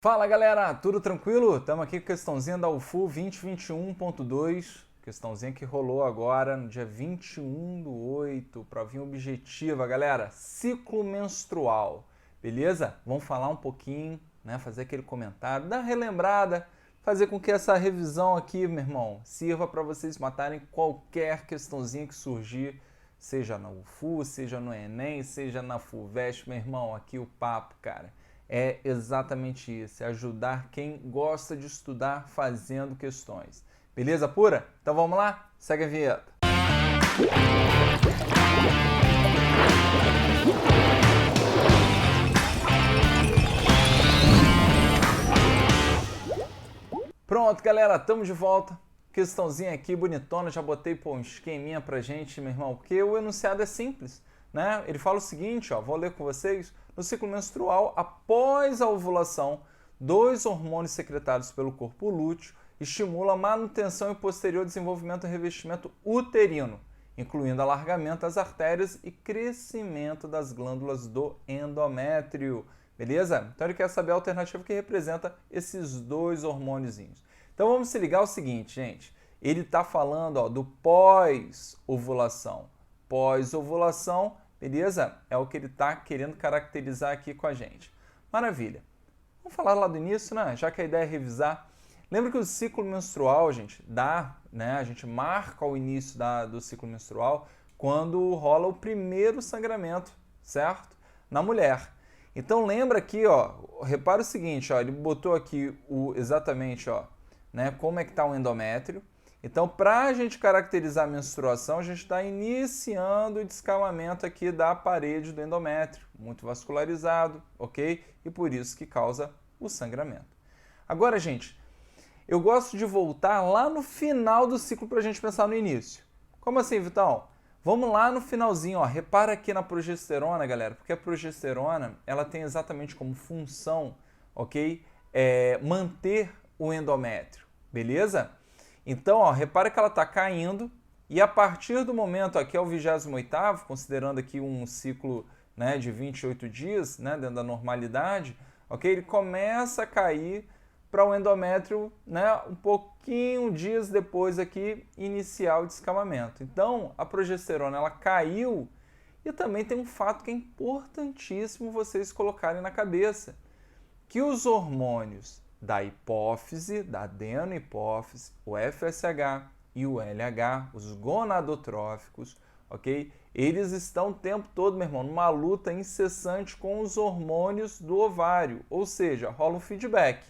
Fala galera, tudo tranquilo? Estamos aqui com a questãozinha da UFU 2021.2, questãozinha que rolou agora no dia 21/8, provinha objetiva, galera, ciclo menstrual, beleza? Vamos falar um pouquinho, né, fazer aquele comentário, dar relembrada, fazer com que essa revisão aqui, meu irmão, sirva para vocês matarem qualquer questãozinha que surgir, seja na UFU, seja no Enem, seja na FUVEST, meu irmão, aqui o papo, cara. É exatamente isso, é ajudar quem gosta de estudar fazendo questões. Beleza pura? Então vamos lá? Segue a vinheta. Pronto, galera, estamos de volta. Questãozinha aqui, bonitona, já botei um esqueminha pra gente, meu irmão, porque o enunciado é simples, né? Ele fala o seguinte, ó, vou ler com vocês. No ciclo menstrual, após a ovulação, dois hormônios secretados pelo corpo lúteo estimulam a manutenção e posterior desenvolvimento e revestimento uterino, incluindo alargamento das artérias e crescimento das glândulas do endométrio. Beleza? Então ele quer saber a alternativa que representa esses dois hormôniozinhos. Então vamos se ligar ao seguinte, gente. Ele está falando do pós-ovulação. Pós-ovulação, beleza? É o que ele está querendo caracterizar aqui com a gente. Maravilha. Vamos falar lá do início, né? Já que a ideia é revisar. Lembra que o ciclo menstrual, gente, a gente marca o início do ciclo menstrual quando rola o primeiro sangramento, certo? Na mulher. Então lembra aqui, ó, repara o seguinte, ó, ele botou aqui exatamente, ó, né, como é que está o endométrio. Então, para a gente caracterizar a menstruação, a gente está iniciando o descamamento aqui da parede do endométrio, muito vascularizado, ok? E por isso que causa o sangramento. Agora, gente, eu gosto de voltar lá no final do ciclo para a gente pensar no início. Como assim, Vitão? Vamos lá no finalzinho, ó. Repara aqui na progesterona, galera, porque a progesterona ela tem exatamente como função, ok? Manter o endométrio, beleza? Então, ó, repara que ela está caindo e a partir do momento aqui é o 28º, considerando aqui um ciclo, né, de 28 dias, né, dentro da normalidade, ok? Ele começa a cair para o endométrio, né, um pouquinho dias depois aqui iniciar o descamamento. Então, a progesterona ela caiu e também tem um fato que é importantíssimo vocês colocarem na cabeça, que os hormônios da hipófise, da adenohipófise, o FSH e o LH, os gonadotróficos, ok? Eles estão o tempo todo, meu irmão, numa luta incessante com os hormônios do ovário, ou seja, rola um feedback.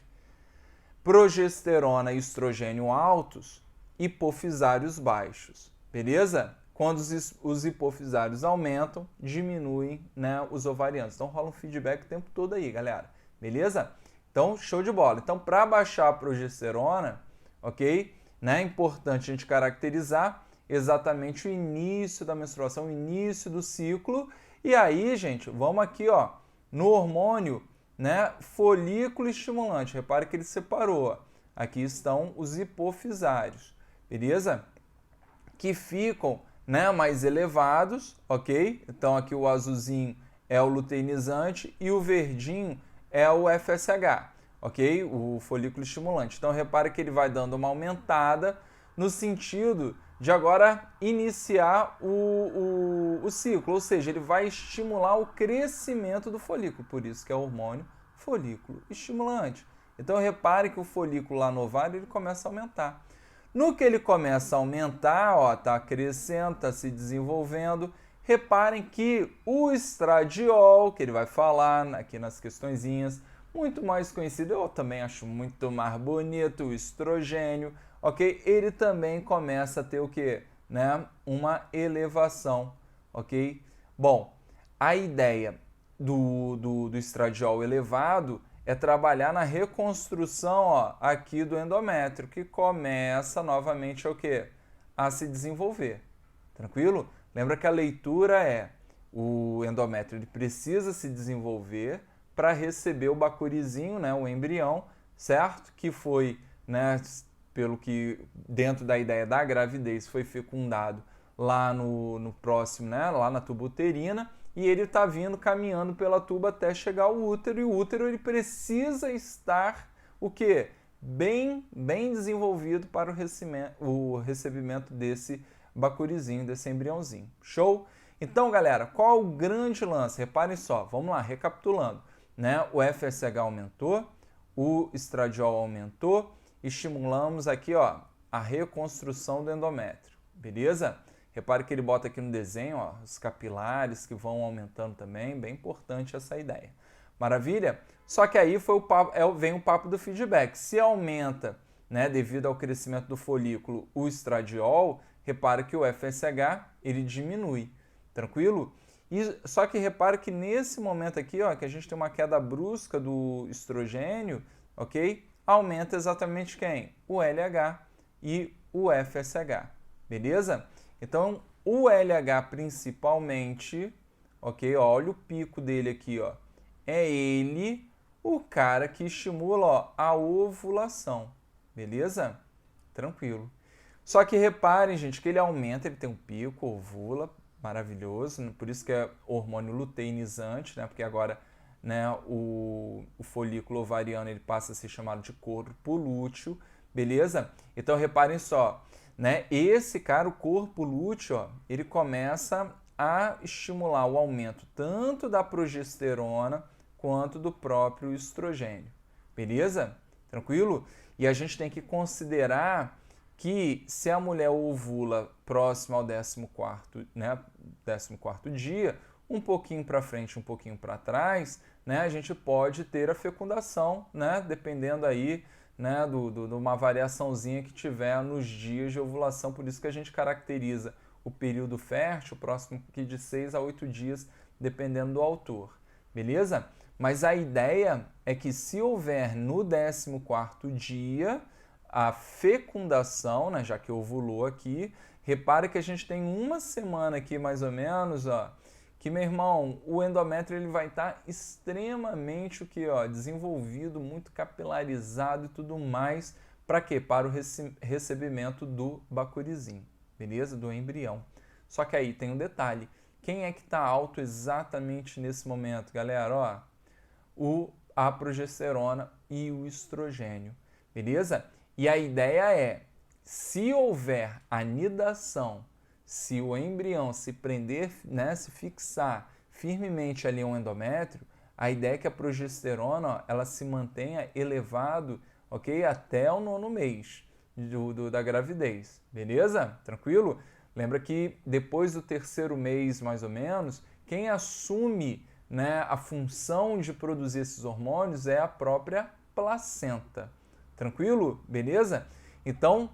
Progesterona e estrogênio altos, hipofisários baixos, beleza? Quando os hipofisários aumentam, diminuem, né, os ovarianos. Então rola um feedback o tempo todo aí, galera, beleza? Então, show de bola. Então, para baixar a progesterona, ok? Né, é importante a gente caracterizar exatamente o início da menstruação, o início do ciclo. E aí, gente, vamos aqui, ó, no hormônio, né, folículo estimulante. Repare que ele separou. Aqui estão os hipofisários, beleza? Que ficam, né, mais elevados, ok? Então aqui o azulzinho é o luteinizante e o verdinho é o FSH, ok? O folículo estimulante. Então repare que ele vai dando uma aumentada no sentido de agora iniciar o ciclo, ou seja, ele vai estimular o crescimento do folículo, por isso que é o hormônio folículo estimulante. Então repare que o folículo lá no ovário ele começa a aumentar. No que ele começa a aumentar, ó, tá crescendo, tá se desenvolvendo, reparem que o estradiol, que ele vai falar aqui nas questõezinhas, muito mais conhecido, eu também acho muito mais bonito, o estrogênio, ok? Ele também começa a ter o quê? Né? Uma elevação, ok? Bom, a ideia do estradiol elevado é trabalhar na reconstrução, ó, aqui do endométrio, que começa novamente o quê? A se desenvolver. Tranquilo? Lembra que a leitura é o endométrio ele precisa se desenvolver para receber o bacurizinho, né, o embrião, certo? Que foi, né, pelo que dentro da ideia da gravidez foi fecundado lá no próximo, né, lá na tuba uterina, e ele está vindo caminhando pela tuba até chegar ao útero, e o útero ele precisa estar o quê? Bem desenvolvido para o recebimento desse bacurizinho, desse embriãozinho. Show? Então, galera, qual é o grande lance? Reparem só, vamos lá, recapitulando. Né? O FSH aumentou, o estradiol aumentou, estimulamos aqui ó, a reconstrução do endométrio, beleza? Repare que ele bota aqui no desenho ó, os capilares que vão aumentando também, bem importante essa ideia. Maravilha? Só que aí vem o papo do feedback. Se aumenta, né, devido ao crescimento do folículo, o estradiol, repare que o FSH ele diminui, tranquilo? Só que repare que nesse momento aqui, ó, que a gente tem uma queda brusca do estrogênio, ok? Aumenta exatamente quem? O LH e o FSH, beleza? Então, o LH principalmente, ok? Ó, olha o pico dele aqui, ó. É ele o cara que estimula ó, a ovulação, beleza? Tranquilo. Só que reparem, gente, que ele aumenta, ele tem um pico, ovula, maravilhoso, por isso que é hormônio luteinizante, né? Porque agora né, o folículo ovariano ele passa a ser chamado de corpo lúteo, beleza? Então reparem só, né? Esse cara, o corpo lúteo, ó, ele começa a estimular o aumento tanto da progesterona quanto do próprio estrogênio, beleza? Tranquilo? E a gente tem que considerar que se a mulher ovula próximo ao 14º, né, 14º dia, um pouquinho para frente, um pouquinho para trás, né, a gente pode ter a fecundação, né, dependendo aí, né, de uma variaçãozinha que tiver nos dias de ovulação, por isso que a gente caracteriza o período fértil, próximo aqui de 6 a 8 dias, dependendo do autor, beleza? Mas a ideia é que se houver no 14º dia a fecundação, né, já que ovulou aqui, repare que a gente tem uma semana aqui mais ou menos, ó, que, meu irmão, o endométrio ele vai estar extremamente o que, ó, desenvolvido, muito capilarizado e tudo mais, para quê? Para o recebimento do bacurizinho, beleza? Do embrião. Só que aí tem um detalhe, quem é que está alto exatamente nesse momento, galera? Ó, a progesterona e o estrogênio, beleza? E a ideia é, se houver anidação, se o embrião se prender, né, se fixar firmemente ali ao endométrio, a ideia é que a progesterona ó, ela se mantenha elevado, ok? Até o 9º mês da gravidez, beleza? Tranquilo? Lembra que depois do 3º mês, mais ou menos, quem assume né, a função de produzir esses hormônios é a própria placenta. Tranquilo? Beleza? Então,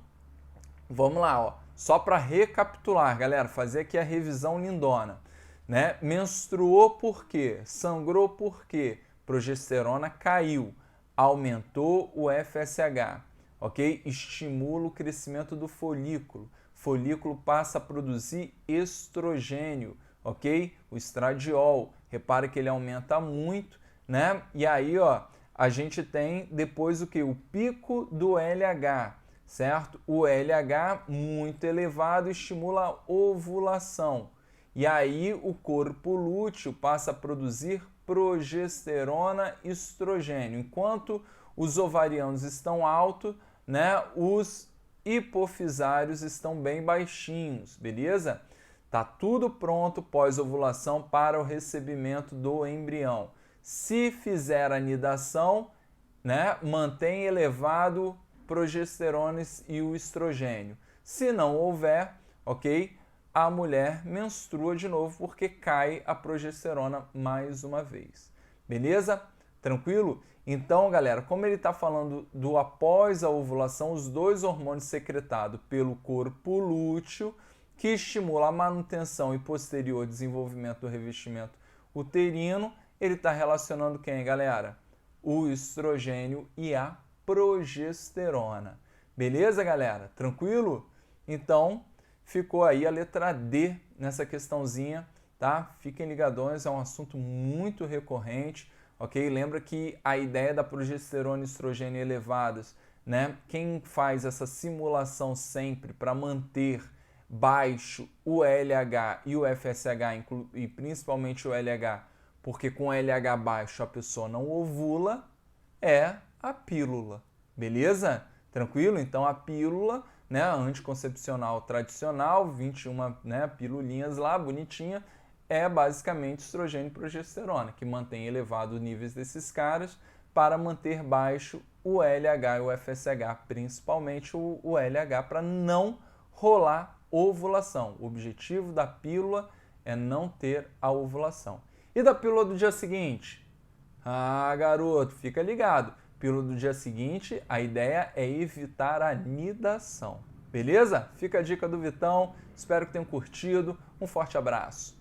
vamos lá, ó. Só para recapitular, galera, fazer aqui a revisão lindona. Né? Menstruou por quê? Sangrou por quê? Progesterona caiu, aumentou o FSH, ok? Estimula o crescimento do folículo. Folículo passa a produzir estrogênio, ok? O estradiol. Repare que ele aumenta muito, né? E aí, ó, a gente tem depois o que? O pico do LH, certo? O LH muito elevado estimula a ovulação. E aí o corpo lúteo passa a produzir progesterona e estrogênio. Enquanto os ovarianos estão altos, né, os hipofisários estão bem baixinhos, beleza? Tá tudo pronto pós-ovulação para o recebimento do embrião. Se fizer anidação, né, mantém elevado progesterona e o estrogênio. Se não houver, ok, a mulher menstrua de novo porque cai a progesterona mais uma vez. Beleza? Tranquilo? Então, galera, como ele está falando do após a ovulação, os dois hormônios secretados pelo corpo lúteo, que estimula a manutenção e posterior desenvolvimento do revestimento uterino, ele está relacionando quem, galera? O estrogênio e a progesterona. Beleza, galera? Tranquilo? Então, ficou aí a letra D nessa questãozinha, tá? Fiquem ligadões, é um assunto muito recorrente, ok? Lembra que a ideia da progesterona e estrogênio elevados, né? Quem faz essa simulação sempre para manter baixo o LH e o FSH, e principalmente o LH, porque com LH baixo a pessoa não ovula, é a pílula, beleza? Tranquilo? Então a pílula, né, anticoncepcional tradicional, 21, né, pilulinhas lá, bonitinha, é basicamente estrogênio e progesterona, que mantém elevados níveis desses caras para manter baixo o LH e o FSH, principalmente o LH, para não rolar ovulação. O objetivo da pílula é não ter a ovulação. E da pílula do dia seguinte? Ah, garoto, fica ligado. Pílula do dia seguinte, a ideia é evitar a nidação. Beleza? Fica a dica do Vitão. Espero que tenham curtido. Um forte abraço.